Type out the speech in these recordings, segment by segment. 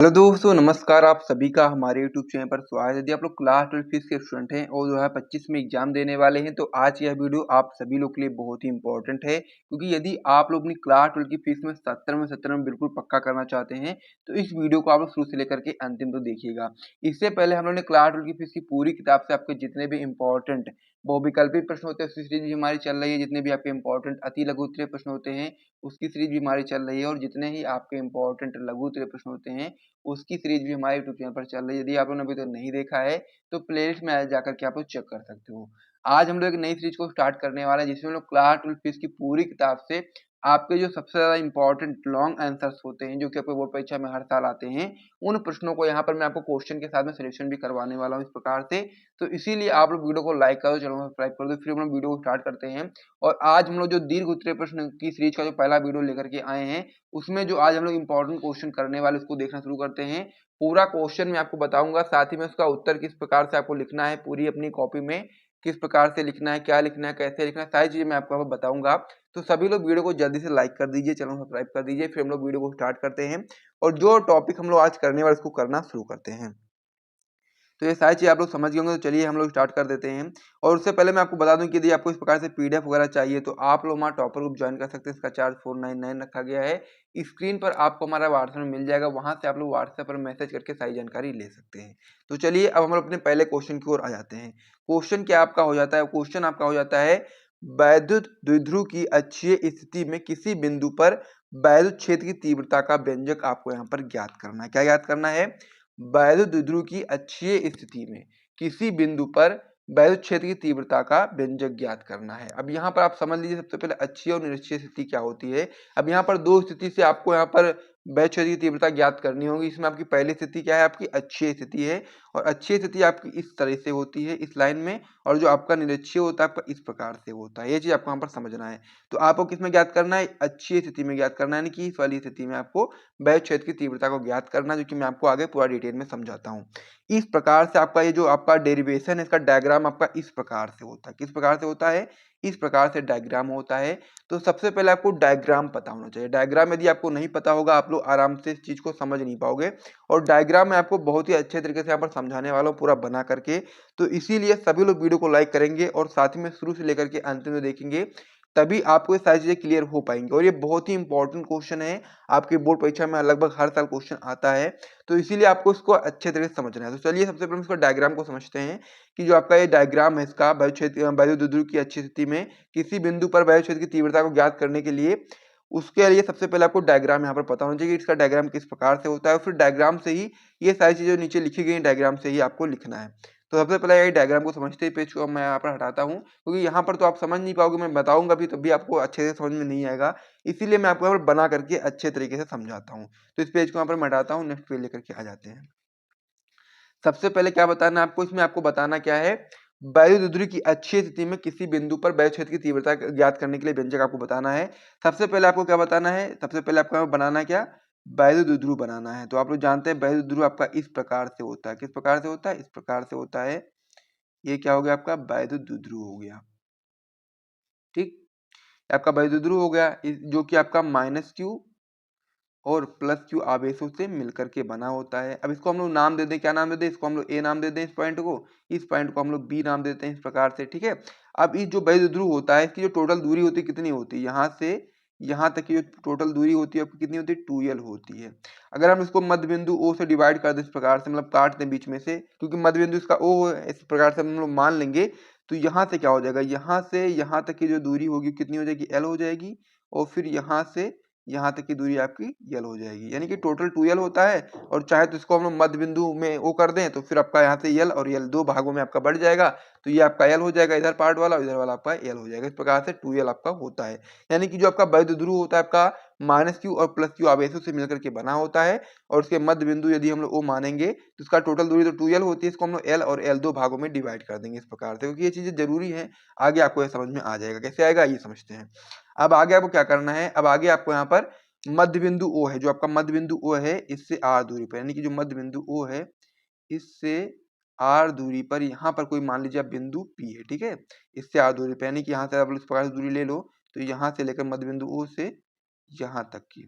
Hello दोस्तों, नमस्कार। आप सभी का हमारे यूट्यूब चैनल पर स्वागत है। यदि आप लोग क्लास 12 फिजिक्स के स्टूडेंट हैं और 2025 में एग्जाम देने वाले हैं, तो आज यह वीडियो आप सभी लोग के लिए बहुत ही इंपॉर्टेंट है, क्योंकि यदि आप लोग अपनी क्लास 12 की फीस में 70 में बिल्कुल पक्का करना चाहते हैं, तो इस वीडियो को आप लोग शुरू से लेकर के अंतिम तक देखिएगा। इससे पहले हम लोग ने क्लास 12 की फीस की पूरी किताब से आपके जितने भी इंपॉर्टेंट बहुविकल्पी प्रश्न होते हैं उसकी सीरीज भी हमारी चल रही है। जितने भी आपके इंपॉर्टेंट अति लघु उत्तरीय प्रश्न होते हैं उसकी सीरीज भी हमारी चल रही है, और जितने ही आपके इंपॉर्टेंट लघु उत्तरीय प्रश्न होते हैं उसकी सीरीज भी हमारे यूट्यूब चैनल पर चल रही है। यदि आप लोगों ने अभी तक नहीं देखा है तो प्लेलिस्ट में जाकर के आप लोग चेक कर सकते हो। आज हम लोग एक नई सीरीज को स्टार्ट करने वाले हैं, जिसमें हम लोग क्लास 12 फिजिक्स की पूरी किताब से आपके जो सबसे ज्यादा इंपॉर्टेंट लॉन्ग आंसर्स होते हैं, जो कि आपके बोर्ड परीक्षा में हर साल आते हैं, उन प्रश्नों को यहाँ पर मैं आपको क्वेश्चन के साथ में सोल्यूशन भी करवाने वाला हूँ इस प्रकार से। तो इसीलिए आप लोग वीडियो को लाइक करो, चैनल को सब्सक्राइब कर दो। फिर हम लोग वीडियो को स्टार्ट करते हैं। और आज हम लोग जो दीर्घ उत्तरीय प्रश्न की सीरीज का जो पहला वीडियो लेकर के आए हैं, उसमें जो आज हम लोग इंपॉर्टेंट क्वेश्चन करने वाले उसको देखना शुरू करते हैं। पूरा क्वेश्चन मैं आपको बताऊंगा, साथ ही में उसका उत्तर किस प्रकार से आपको लिखना है पूरी अपनी कॉपी में, किस प्रकार से लिखना है, क्या लिखना है, कैसे लिखना है, सारी चीजें मैं आपको बताऊंगा। तो सभी लोग वीडियो को जल्दी से लाइक कर दीजिए, चैनल को सब्सक्राइब कर दीजिए। फिर हम लोग वीडियो को स्टार्ट करते हैं और जो टॉपिक हम लोग आज करने वाले उसको करना शुरू करते हैं। तो ये सारी चीज़ आप लोग समझ गए होंगे, तो चलिए हम लोग स्टार्ट कर देते हैं। और उससे पहले मैं आपको बता दूं कि यदि आपको इस प्रकार से पीडीएफ वगैरह चाहिए तो आप लोग हमारा टॉपर ग्रुप ज्वाइन कर सकते हैं। इसका चार्ज 499 रखा गया है। स्क्रीन पर आपको हमारा व्हाट्सएप में मिल जाएगा, वहां से आप लोग व्हाट्सएप पर मैसेज करके सारी जानकारी ले सकते हैं। तो चलिए अब हम लोग अपने पहले क्वेश्चन की ओर आ जाते हैं। क्वेश्चन क्या आपका हो जाता है? क्वेश्चन आपका हो जाता है, वैद्युत द्विध्रुव की अक्षीय स्थिति में किसी बिंदु पर वैद्युत क्षेत्र की तीव्रता का व्यंजक आपको यहाँ पर ज्ञात करना है। क्या ज्ञात करना है? वैद्युत द्विध्रुव की अक्षीय स्थिति में किसी बिंदु पर वैद्युत क्षेत्र की तीव्रता का व्यंजक ज्ञात करना है। अब यहाँ पर आप समझ लीजिए, सबसे पहले अक्षीय और निरक्षीय स्थिति क्या होती है। अब यहाँ पर दो स्थिति से आपको यहाँ पर वैद्युत क्षेत्र की तीव्रता ज्ञात करनी होगी। इसमें आपकी पहली स्थिति क्या है? आपकी अक्षीय स्थिति है, और अक्षीय स्थिति आपकी इस तरह से होती है, इस लाइन में, और जो आपका निरक्षीय होता है आपका इस प्रकार से होता है। ये चीज आपको यहाँ पर समझना है। तो आपको किसमें ज्ञात करना है? अक्षीय स्थिति में ज्ञात करना है, यानी कि इस वाली स्थिति में आपको वैद्युत क्षेत्र की तीव्रता को ज्ञात करना है, जो कि मैं आपको आगे पूरा डिटेल में समझाता हूँ। इस प्रकार से आपका ये जो आपका डेरिवेशन है, इसका डायग्राम आपका इस प्रकार से होता है। किस प्रकार से होता है? इस प्रकार से डायग्राम होता है। तो सबसे पहले आपको डायग्राम पता होना चाहिए। डायग्राम यदि आपको नहीं पता होगा, आप लोग आराम से इस चीज को समझ नहीं पाओगे। और डायग्राम मैं आपको बहुत ही अच्छे तरीके से यहाँ पर समझाने वाला हूँ, पूरा बना करके। तो इसीलिए सभी लोग वीडियो को लाइक करेंगे और साथ ही में शुरू से लेकर के अंत में देखेंगे, तभी आपको ये सारी चीजें क्लियर हो पाएंगी। और ये बहुत ही इंपॉर्टेंट क्वेश्चन है, आपके बोर्ड परीक्षा में लगभग हर साल क्वेश्चन आता है। तो इसीलिए आपको इसको अच्छे तरीके से समझना है। तो चलिए सबसे पहले इसको डायग्राम को समझते हैं कि जो आपका ये डायग्राम है, इसका वैद्युत द्विध्रुव की अच्छी स्थिति में किसी बिंदु पर वैद्युत क्षेत्र की तीव्रता को ज्ञात करने के लिए, उसके लिए सबसे पहले आपको डायग्राम यहाँ पर पता होना चाहिए कि इसका डायग्राम किस प्रकार से होता है। और फिर डायग्राम से ही ये सारी चीजें नीचे लिखी गई डायग्राम से ही आपको लिखना है। तो सबसे पहले ये डायग्राम को समझते ही पेज को मैं यहाँ पर हटाता हूँ, क्योंकि यहाँ पर तो आप समझ नहीं पाओगे, मैं बताऊंगा भी तब भी आपको अच्छे से समझ में नहीं आएगा। इसीलिए मैं आपको यहाँ पर बना करके अच्छे तरीके से समझाता हूँ। तो इस पेज को यहाँ पर मैं हटाता हूँ, नेक्स्ट पेज लेकर के आ जाते हैं। सबसे पहले क्या बताना है आपको? इसमें आपको बताना क्या है? वायु द्विध्रुव की अक्षीय स्थिति में किसी बिंदु पर वायु क्षेत्र की तीव्रता ज्ञात करने के लिए व्यंजक आपको बताना है। सबसे पहले आपको क्या बताना है? सबसे पहले आपको बनाना है क्या? वायु द्विध्रुव बनाना है। तो आप लोग जानते हैं वायु द्विध्रुव आपका इस प्रकार से होता है। किस प्रकार से होता है? इस प्रकार से होता है। ये क्या हो गया? आपका वायु द्विध्रुव हो गया। ठीक, आपका वायु द्विध्रुव हो गया, जो कि आपका -q और +q आवेशों से मिलकर के बना होता है। अब इसको हम लोग नाम दे दें। क्या नाम दे दें? इसको हम लोग ए नाम दे दें, इस पॉइंट को। इस पॉइंट को हम लोग बी नाम देते हैं, इस प्रकार से। ठीक है। अब इस जो वैद्युत ध्रुव होता है, इसकी जो टोटल दूरी होती है कितनी होती है? यहाँ से यहाँ तक की जो टोटल दूरी होती है आपकी कितनी होती है? 2l होती है। अगर हम इसको मध्य बिंदु O से डिवाइड कर दें इस प्रकार से, मतलब काट दें बीच में से, क्योंकि मध्य बिंदु इसका O है, इस प्रकार से हम लोग मान लेंगे। तो यहाँ से क्या हो जाएगा? यहाँ से यहाँ तक की जो दूरी होगी कितनी हो जाएगी? l हो जाएगी। और फिर यहाँ से यहाँ तक की दूरी आपकी यल हो जाएगी, यानी कि टोटल 2l होता है। और चाहे तो इसको हम लोग मध्य बिंदु में ओ कर दें, तो फिर आपका यहाँ से यल और यल दो भागों में आपका बढ़ जाएगा। तो ये आपका यल हो जाएगा, इधर पार्ट वाला, इधर वाला आपका यल हो जाएगा। इस प्रकार से 2l आपका होता है। यानी कि जो आपका वैद्युत ध्रुव होता है आपका -q और +q आवेशों से मिलकर के बना होता है। और उसके मध्य बिंदु यदि हम लोग ओ मानेंगे तो इसका टोटल दूरी तो 2l होती है। इसको हम लोग l और l दो भागों में डिवाइड कर देंगे इस प्रकार से, क्योंकि ये चीजें जरूरी है। आगे आपको यह समझ में आ जाएगा। कैसे आएगा ये समझते हैं। अब आगे आपको क्या करना है? अब आगे आपको यहाँ पर मध्य बिंदु O है, जो आपका मध्य बिंदु O है, इससे r दूरी पर, यानी कि जो मध्य बिंदु O है इससे r दूरी पर, यहाँ पर कोई मान लीजिए आप बिंदु P है। ठीक है, इससे r दूरी पर, यानी कि यहाँ से आप इस प्रकार से दूरी ले लो, तो यहाँ से लेकर मध्य बिंदु O से यहाँ तक की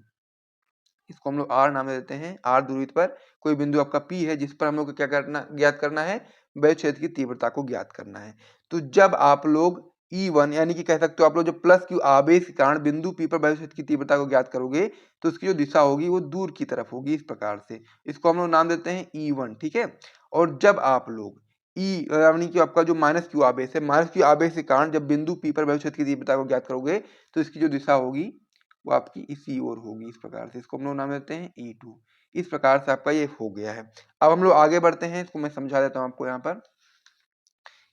इसको हम लोग आर नाम दे देते हैं। आर दूरी पर कोई बिंदु आपका पी है जिस पर हम लोग को क्या करना ज्ञात करना है, वैद्युत क्षेत्र की तीव्रता को ज्ञात करना है। तो जब आप लोग E1 यानी कि कह सकते हो आप लोग जो प्लस क्यू आवेश के कारण बिंदु पी पर वैद्युत क्षेत्र की तीव्रता को ज्ञात करोगे तो उसकी जो दिशा होगी वो दूर की तरफ होगी इस प्रकार से। इसको हम लोग नाम देते हैं E1, ठीक है। और जब आप लोग ई यानी कि आपका जो माइनस क्यू आवेश है, माइनस क्यू आवेश के कारण जब बिंदु पी पर वैद्युत क्षेत्र की तीव्रता को ज्ञात करोगे तो इसकी जो दिशा होगी वो आपकी इसी ओर होगी इस प्रकार से। इसको हम लोग नाम देते हैं E2। इस प्रकार से आपका ये हो गया है। अब हम लोग आगे बढ़ते हैं, इसको मैं समझा देता हूँ आपको यहाँ पर।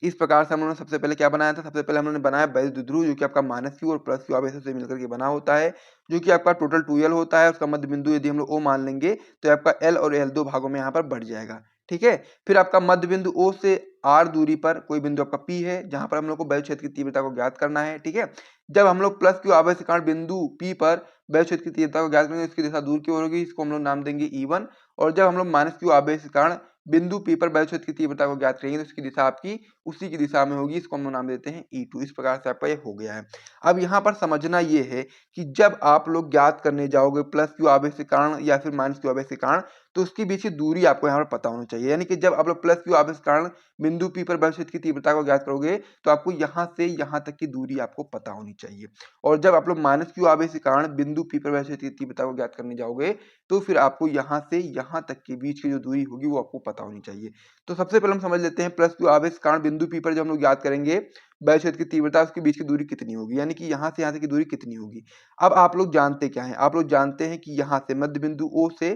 इस प्रकार से हम लोगों ने सबसे पहले क्या बनाया था, सबसे पहले हम लोगों ने बनाया वैद्युत ध्रुव जो कि आपका माइनस क्यू और प्लस क्यू आवेशों से मिलकर के बना होता है, जो कि आपका टोटल 2L होता है। उसका मध्य बिंदु यदि हम लोग O मान लेंगे तो आपका L और L दो भागों में यहाँ पर बढ़ जाएगा, ठीक है। फिर आपका मध्य बिंदु O से R दूरी पर कोई बिंदु आपका P है जहां पर हम लोग को वैद्युत क्षेत्र की तीव्रता को ज्ञात करना है, ठीक है। जब हम लोग प्लस क्यू आवेश के कारण बिंदु P पर वैद्युत क्षेत्र की तीव्रता को ज्ञात करेंगे इसकी दिशा दूर की ओर होगी, इसको हम लोग नाम देंगे E1। और जब हम लोग माइनस क्यू आवेश के कारण बिंदु P पर वैद्युत क्षेत्र की तीव्रता को ज्ञात करेंगे तो इसकी दिशा आपकी उसी की दिशा में होगी, इसको हम लोग नाम देते हैं E2। इस प्रकार से आपका ये हो गया है। अब यहाँ पर समझना ये है कि जब आप लोग ज्ञात करने जाओगे प्लस क्यू आवेश के कारण या फिर माइनस क्यू आवेश के कारण तो उसके बीच की दूरी आपको यहाँ पर पता होनी चाहिए। यानी कि जब आप लोग प्लस क्यू आवेश के कारण बिंदु P पर वैद्युत क्षेत्र की तीव्रता को ज्ञात करोगे तो आपको यहाँ से यहाँ तक की दूरी आपको पता होनी चाहिए। और जब आप लोग माइनस क्यू आवेश के कारण बिंदु P पर वैद्युत क्षेत्र की तीव्रता को ज्ञात करने जाओगे तो फिर आपको यहाँ से यहाँ तक के बीच की जो दूरी होगी वो आपको पता होनी चाहिए। तो सबसे पहले हम समझ लेते हैं प्लस क्यू आवेश के कारण बिंदु P पर जब हम लोग ज्ञात करेंगे वैद्युत क्षेत्र की तीव्रता उसके बीच की दूरी कितनी होगी, यानी कि यहाँ से यहाँ तक की दूरी कितनी होगी। अब आप लोग जानते क्या है, आप लोग जानते हैं कि यहाँ से मध्य बिंदु O से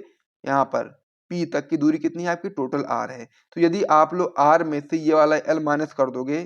यहाँ पर P तक की दूरी कितनी है, आपकी टोटल R है। तो यदि आप लोग R में से ये वाला L माइनस कर दोगे,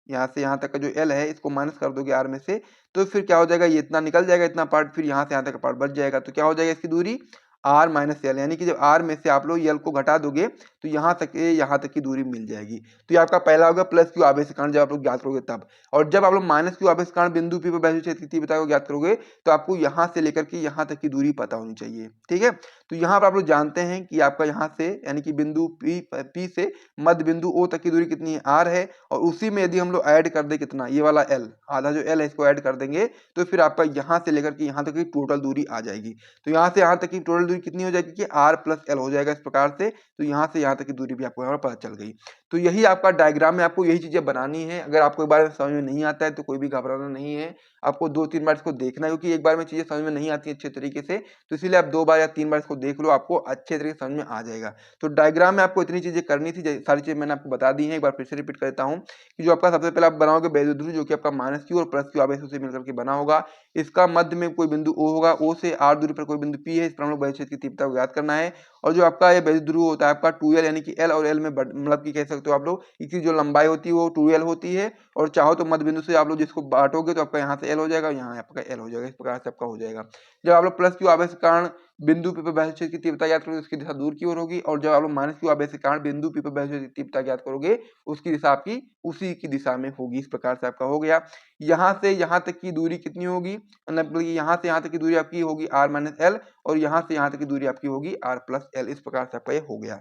यहाँ से यहाँ तक का जो L है इसको माइनस कर दोगे R में से, तो फिर क्या हो जाएगा, ये इतना निकल जाएगा इतना पार्ट, फिर यहाँ से यहाँ तक का पार्ट बच जाएगा। तो क्या हो जाएगा इसकी दूरी R माइनस L, यानी कि जब R में से आप लोग L को घटा दोगे तो यहाँ तक की दूरी मिल जाएगी। तो ये आपका पहला होगा प्लस क्यू आवेश के कारण जब आप लोग ज्ञात करोगे तब। और जब आप लोग माइनस क्यू आवेश के कारण बिंदु P पर वैद्युत क्षेत्र की तीव्रता को ज्ञात करोगे तो आपको यहाँ से लेकर के यहाँ तक की दूरी पता होनी चाहिए, ठीक है। तो यहाँ पर आप लोग जानते हैं कि आपका यहाँ से यानी कि बिंदु P से मध्य बिंदु O तक की दूरी कितनी है, R है। और उसी में यदि हम लोग ऐड कर दे कितना, ये वाला L, आधा जो L है इसको ऐड कर देंगे तो फिर आपका यहाँ से लेकर के यहाँ तक की टोटल दूरी आ जाएगी। तो यहाँ से यहाँ तक की टोटल दूरी कितनी हो जाएगी कि R प्लस L हो जाएगा इस प्रकार से। तो यहाँ से यहाँ तक की दूरी भी आपको यहाँ पर पता चल गई। तो यही आपका डायग्राम में आपको यही चीजें बनानी है। अगर आपको एक बार में समझ में नहीं आता है तो कोई भी घबराना नहीं है, आपको 2-3 बार इसको देखना है, क्योंकि एक बार में चीजें समझ में नहीं आती अच्छे तरीके से, तो इसीलिए आप 2 बार या 3 बार इसको देख लो, आपको अच्छे तरीके से समझ में आ जाएगा। तो डायग्राम में आपको इतनी चीजें करनी थी, सारी चीजें मैंने आपको बता दी हैं। एक बार फिर से रिपीट करता हूँ कि जो आपका सबसे पहले आप बनाओगे वैद्युत ध्रुव जो कि आपका माइनस क्यू और प्लस क्यू आवेशों से मिलकर के बना होगा। इसका मध्य में कोई बिंदु O होगा, O से R दूरी पर कोई बिंदु P है, इस पर हम लोग वैद्युत क्षेत्र की तीव्रता को ज्ञात करना है। और जो आपका ये वैद्युत ध्रुव होता है आपका 2L, यानी कि L और L में मतलब कि कह सकते हो आप लोग इसकी जो लंबाई होती है वो 2L होती है। और चाहो तो मध्य बिंदु से आप लोग जिसको बांटोगे तो आपका यहाँ से L हो जाएगा, यहाँ आपका L हो जाएगा, इस प्रकार से आपका हो जाएगा। जब आप लोग प्लस क्यू आवेश के कारण बिंदु P पर वैद्युत क्षेत्र की तीव्रता ज्ञात करोगे उसकी दिशा दूर की ओर होगी। और जब आप लोग माइनस क्यू आवेश के कारण बिंदु P पर वैद्युत क्षेत्र की तीव्रता ज्ञात करोगे उसकी दिशा आपकी उसी की दिशा में होगी। इस प्रकार से आपका हो गया। यहाँ से यहाँ तक की दूरी कितनी होगी, मतलब यहाँ से यहाँ तक की दूरी आपकी होगी R माइनस L, और यहाँ से यहाँ तक की दूरी आपकी होगी R प्लस L। इस प्रकार से आपका ये हो गया।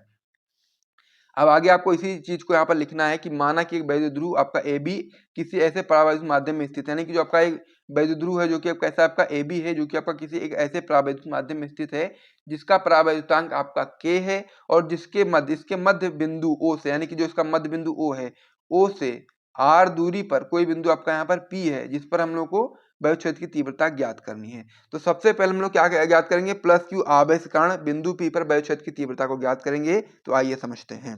अब आगे आपको इसी चीज को यहाँ पर लिखना है कि माना कि एक वैद्युत ध्रुव आपका AB किसी ऐसे परावैद्युत माध्यम में स्थित है, यानी कि जो आपका एक वैद्युत ध्रुव है जो कि कैसा आपका AB है जो कि आपका किसी एक ऐसे परावैद्युत माध्यम में स्थित है जिसका परावैद्युतांक आपका K है, और इसके मध्य बिंदु O से, यानी कि जो इसका मध्य बिंदु O है, O से R दूरी पर कोई बिंदु आपका यहाँ पर P है जिस पर हम लोग को वैद्युत क्षेत्र की तीव्रता ज्ञात करनी है। तो सबसे पहले हम लोग क्या ज्ञात करेंगे, प्लस क्यू आवेश के कारण बिंदु P पर वैद्युत क्षेत्र की तीव्रता को ज्ञात करेंगे। तो आइए समझते हैं।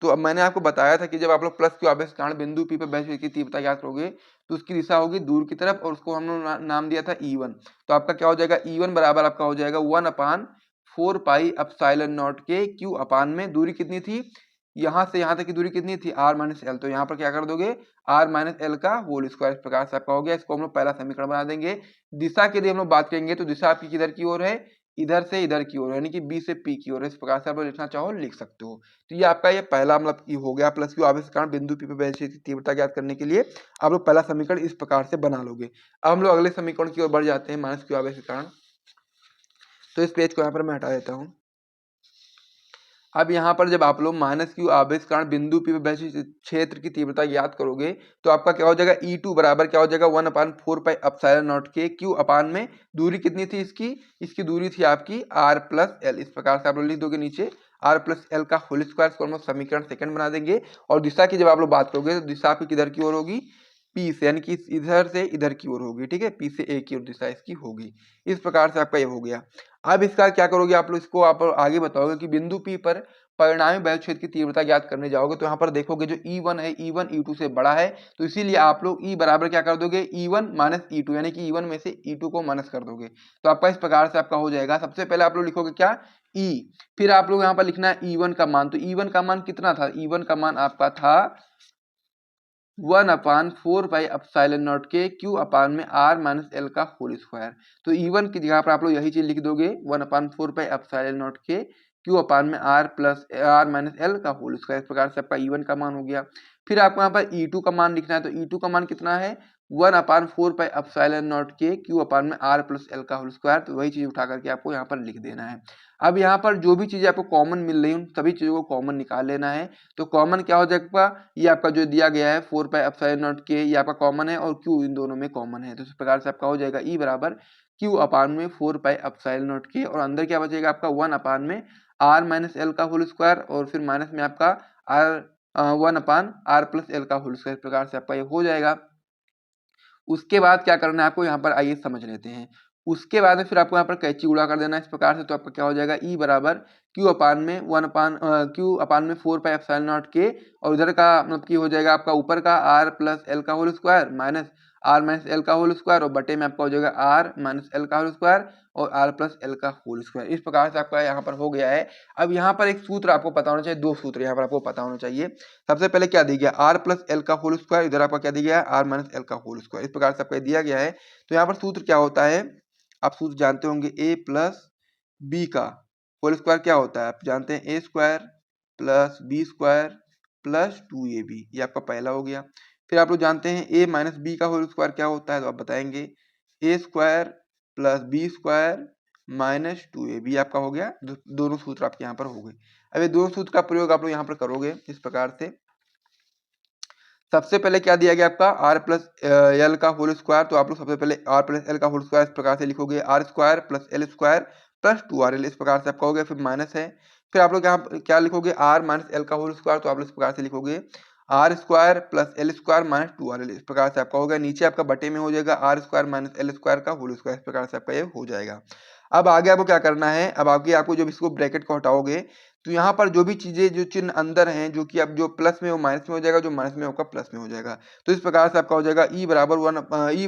तो अब मैंने आपको बताया था कि जब आप लोग प्लस क्यू आवेश के कारण बिंदु P पर वैद्युत क्षेत्र की तीव्रता ज्ञात करोगे तो उसकी दिशा होगी दूर की तरफ, और उसको हम लोग नाम दिया था E1। तो आपका क्या हो जाएगा, E1 बराबर आपका हो जाएगा 1/4 पाई एप्सिलॉन नॉट के क्यू अपान में दूरी कितनी थी, यहाँ से यहाँ तक की दूरी कितनी थी R माइनस L। तो यहाँ पर क्या कर दोगे R माइनस L का होल स्क्वायर, इस प्रकार से आपका हो गया। इसको हम लोग पहला समीकरण बना देंगे। दिशा की यदि हम लोग बात करेंगे तो दिशा आपकी किधर की ओर है, इधर से इधर की ओर, यानी कि B से P की ओर। इस प्रकार से आप लोग लिखना चाहो लिख सकते हो। तो ये आपका ये पहला मतलब ये हो गया प्लस क्यू आवेश के कारण बिंदु P पर वैद्युत क्षेत्र की तीव्रता ज्ञात करने के लिए आप लोग पहला समीकरण इस प्रकार से बना लोगे। अब हम लोग अगले समीकरण की ओर बढ़ जाते हैं माइनस क्यू आवेश के कारण। तो इस पेज को यहाँ पर मैं हटा देता हूँ। अब यहाँ पर जब आप लोग माइनस क्यू आवेश कारण बिंदु P पर वैश्विक क्षेत्र की तीव्रता ज्ञात करोगे तो आपका क्या हो जाएगा E2 बराबर क्या हो जाएगा 1/4 पाई के क्यू अपान में दूरी कितनी थी इसकी दूरी थी आपकी r प्लस एल। इस प्रकार से आप लोग लिख दोगे नीचे r प्लस एल का होल स्क्वायर, इसको हम लोग समीकरण सेकंड बना देंगे। और दिशा की जब आप लोग बात करोगे तो दिशा आपकी किधर की ओर होगी, P से, यानी कि इधर से इधर की ओर होगी, ठीक है, P से A की ओर दिशा इसकी होगी। इस प्रकार से आपका ये हो गया। अब इसका क्या करोगे आप लोग, इसको आप आगे बताओगे कि बिंदु P पर परिणामी वैद्युत क्षेत्र की तीव्रता ज्ञात करने जाओगे तो यहाँ पर देखोगे जो E1 है E1 E2 से बड़ा है, तो इसीलिए आप लोग E बराबर क्या कर दोगे E1 माइनस E2, यानी कि E1 में से E2 को माइनस कर दोगे। तो आपका इस प्रकार से आपका हो जाएगा। सबसे पहले आप लोग लिखोगे क्या E, फिर आप लोग यहाँ पर लिखना है E1 का मान। तो E1 का मान कितना था, E1 का मान आपका था 1/4 पाई के क्यू अपान में r माइनस एल का होल स्क्वायर। तो E1 की जगह पर आप लोग यही चीज लिख दोगे 1/4 पाई के क्यू अपान में r माइनस एल का होल स्क्वायर। इस प्रकार से आपका E1 का मान हो गया। फिर आपको यहाँ पर E2 का मान लिखना है। तो E2 का मान कितना है 1/4 पाई के क्यू अपान में r प्लस एल का होल स्क्वायर। तो वही चीज उठा करके आपको यहाँ पर लिख देना है। अब यहाँ पर जो भी चीजें आपको कॉमन मिल रही है उन सभी चीजों को कॉमन निकाल लेना है। तो कॉमन क्या हो जाएगा, ये आपका जो दिया गया है 4 पाई के ये आपका कॉमन है और क्यू इन दोनों में कॉमन है। तो इस प्रकार से आपका हो जाएगा ई बराबर क्यू अपान में 4 पाई के, और अंदर क्या बचेगा आपका 1 अपान में आर माइनस एल का होल स्क्वायर, और फिर माइनस में आपका R 1 upon R plus L का होल स्क्वायर। इस प्रकार से आपका ये हो जाएगा। उसके बाद क्या करना है आपको, यहाँ पर आइए समझ लेते हैं। उसके बाद में फिर आपको यहाँ पर कैंची गुणा कर देना है इस प्रकार से। तो आपका क्या हो जाएगा ई बराबर क्यू अपान में 4 पाई के, और इधर का मतलब की हो जाएगा आपका ऊपर का आर प्लस एल का whole square minus R minus L का होल स्क्वायर, और बटे में आपका हो जाएगा आर माइनस एल का होल स्क्वायर और आर प्लस एल का होल स्क्वायर। इस प्रकार से आपका यहाँ पर हो गया है। अब यहाँ पर एक सूत्र आपको पता होना चाहिए, दो सूत्र यहाँ पर आपको पता होना चाहिए। सबसे पहले क्या दिया गया आर प्लस एल का होल स्क्वायर, इधर आपका क्या दिया गया है आर माइनस एल का होल स्क्वायर। इस प्रकार से आपका दिया गया है। तो यहाँ पर सूत्र क्या होता है, आप सूत्र जानते होंगे, ए प्लस बी का होल स्क्वायर क्या होता है, आप जानते हैं A square plus B square plus 2ab, ये आपका पहला हो गया। फिर आप लोग जानते हैं ए माइनस बी का होल स्क्वायर क्या होता है, तो आप बताएंगे A square plus B square minus 2ab, आपका हो गया। दोनों सूत्र आपके यहाँ पर हो गए। अब ये दोनों सूत्र का प्रयोग आप लोग यहाँ पर करोगे इस प्रकार से। सबसे पहले क्या दिया गया आपका आर प्लस एल का होल स्क्वायर, तो आप लोग सबसे पहले आर प्लस एल का होल स्क्वायर इस प्रकार से लिखोगे R square plus L square plus 2rl, इस प्रकार से आपका हो गया। फिर माइनस है, फिर आप लोग यहाँ क्या लिखोगे आर माइनस एल का होल स्क्वायर, तो आप लोग इस प्रकार से लिखोगे R square plus L square minus 2rl, इस प्रकार से आपका हो गया। नीचे आपका बटे में हो जाएगा R square minus L square का होल स्क्वायर, इस प्रकार से आपका ये हो जाएगा। अब आगे आपको क्या करना है, अब आगे आपको जब इसको ब्रैकेट को हटाओगे तो यहाँ पर जो भी चीजें जो चिन्ह अंदर हैं, जो कि अब जो प्लस में वो माइनस में हो जाएगा, जो माइनस में होगा प्लस में हो जाएगा। तो इस प्रकार से आपका हो जाएगा ई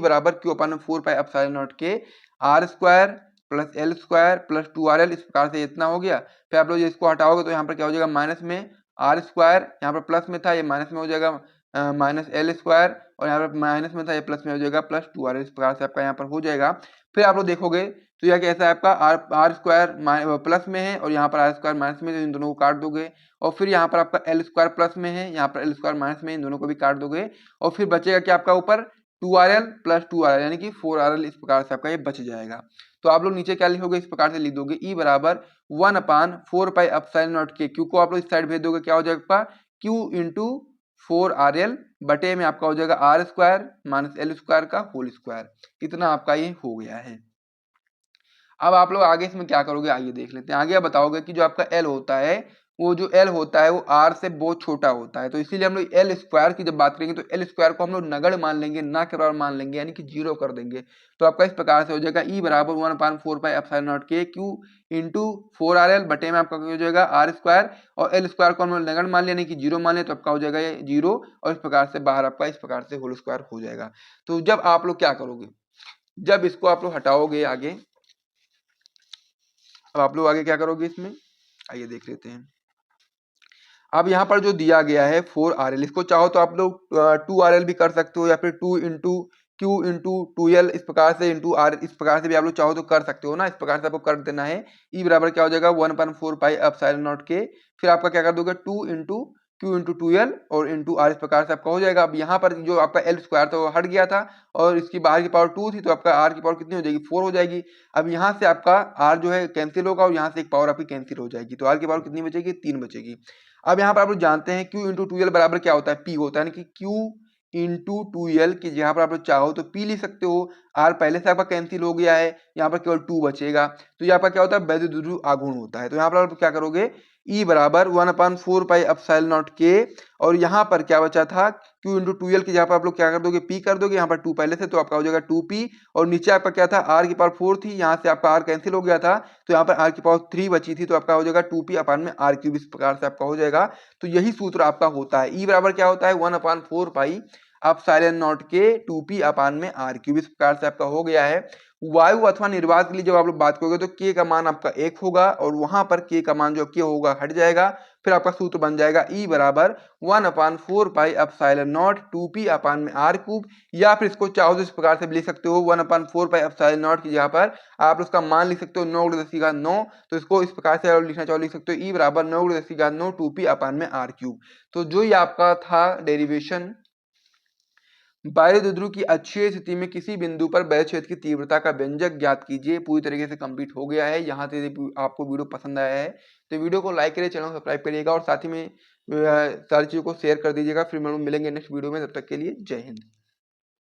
बराबर क्यू अपान 4 पाई के R square plus L square plus 2rl, इस प्रकार से इतना हो गया। फिर आप लोग इसको हटाओगे तो यहाँ पर क्या हो जाएगा माइनस में आर स्क्वायर, यहाँ पर प्लस में था ये माइनस में हो जाएगा माइनस एल स्क्वायर, और यहाँ पर माइनस में था ये प्लस में हो जाएगा प्लस 2rl, इस प्रकार से आपका यहाँ पर हो जाएगा। फिर आप लोग देखोगे तो यह कैसा है आपका आर स्क्वायर प्लस में है और यहाँ पर आर स्क्वायर माइनस में, तो इन दोनों को काट दोगे। और फिर यहाँ पर आपका एल स्क्वायर प्लस में है, यहाँ पर एल स्क्वायर माइनस में, इन दोनों को भी काट दोगे। और फिर बचेगा क्या आपका ऊपर 2rl प्लस 2rl, यानी कि 4rl, इस प्रकार से आपका ये बच जाएगा। तो आप लोग नीचे क्या लिखोगे, इस प्रकार से लिख दोगे ई बराबर 1/4 पाई के, क्यू को आप लोग इस साइड भेज दोगे, क्या हो जाएगा क्यू इंटू 4rl बटे में आपका हो जाएगा R square minus L square का होल स्क्वायर। इतना आपका ये हो गया है। अब आप लोग आगे इसमें क्या करोगे, आइए देख लेते हैं। आगे आप बताओगे कि जो आपका एल होता है वो जो एल होता है वो आर से बहुत छोटा होता है, तो इसीलिए हम लोग एल स्क्वायर की जब बात करेंगे तो एल स्क्वायर को हम लोग नगण्य मान लेंगे, ना के बराबर मान लेंगे, यानी कि जीरो कर देंगे। तो आपका इस प्रकार से हो जाएगा ई बराबर 1/4 पाई के क्यू इंटू 4rl बटे में आपका हो जाएगा आर स्क्वायर, और एल स्क्वायर को हम लोग नगण्य मान लिया, यानी कि जीरो मान लिया, तो आपका हो जाएगा ये जीरो, और इस प्रकार से बाहर आपका इस प्रकार से होल स्क्वायर हो जाएगा। तो जब आप लोग क्या करोगे, जब इसको आप लोग हटाओगे आगे, अब आप लोग आगे क्या करोगे इसमें, आइए देख लेते हैं। अब यहाँ पर जो दिया गया है 4rl, इसको चाहो तो आप लोग 2rl भी कर सकते हो, या फिर 2 इंटू क्यू इंटू 2l, इस प्रकार से इंटू आर, इस प्रकार से भी आप लोग चाहो तो कर सकते हो ना। इस प्रकार से आपको कर देना है। ई बराबर क्या हो जाएगा 1/4 पाई के, फिर आपका क्या कर दोगे 2 इंटू Q इंटू 2L और इंटू R इस प्रकार से आपका हो जाएगा। अब यहाँ पर जो आपका L स्क्वायर था वो हट गया था और इसकी बाहर की पावर 2 थी, तो आपका R की पावर कितनी हो जाएगी, 4 हो जाएगी। अब यहाँ से आपका R जो है कैंसिल होगा और यहाँ से एक पावर आपकी कैंसिल हो जाएगी, तो R की पावर कितनी बचेगी, 3 बचेगी। अब यहाँ पर आप लोग जानते हैं Q इंटू 2L बराबर क्या होता है, P होता है, यानी कि Q इंटू 2L की जहाँ पर आप लोग चाहो तो P लिख सकते हो। R पहले से आपका कैंसिल हो गया है, यहाँ पर केवल 2 बचेगा, तो ये आपका क्या होता है, वैद्युत आघूर्ण होता है। तो यहाँ पर आप क्या करोगे, E बराबर 1/4 पाई एप्सिलॉन नॉट K, और यहाँ पर क्या बचा था, Q इंटू 2L की जहाँ पर आप लोग क्या कर दोगे, P कर दोगे, यहाँ पर 2 पहले से, तो आपका हो जाएगा 2P, और नीचे आपका क्या था, R की पावर 4 थी, यहाँ से आपका R कैंसिल हो गया था, तो यहाँ पर R की पावर 3 बची थी, तो आपका हो जाएगा 2P अपान में R क्यूब, इस प्रकार से आपका हो जाएगा। तो यही सूत्र आपका होता है, E बराबर क्या होता है, 1/4 pi epsilon not K 2P अपान में R क्यूब, इस प्रकार से आपका हो गया है। वायु अथवा निर्वात के लिए जब आप लोग बात करोगे तो K का मान आपका 1 होगा, और वहां पर K का मान जो K होगा हट जाएगा, फिर आपका सूत्र बन जाएगा E बराबर 1/4 पाई एप्सिलॉन नॉट 2P अपान में R क्यूब, या फिर इसको चाहो तो इस प्रकार से भी लिख सकते हो, 1/4 पाई एप्सिलॉन नॉट की जगह पर आप उसका मान लिख सकते हो 9×10⁹, तो इसको इस प्रकार से लिखना चाहो लिख सकते हो E बराबर 9×10⁹ 2P अपान में R क्यूब। तो जो ये आपका था डेरिवेशन, वायुद्रुव की अक्षीय स्थिति में किसी बिंदु पर वैद्युत क्षेत्र की तीव्रता का व्यंजक ज्ञात कीजिए, पूरी तरीके से कंप्लीट हो गया है। यहाँ से यदि आपको वीडियो पसंद आया है तो वीडियो को लाइक करिए, चैनल को सब्सक्राइब करिएगा और साथ ही में सारी चीज़ों को शेयर कर दीजिएगा। फिर हम लोग मिलेंगे नेक्स्ट वीडियो में, तब तक के लिए जय हिंद।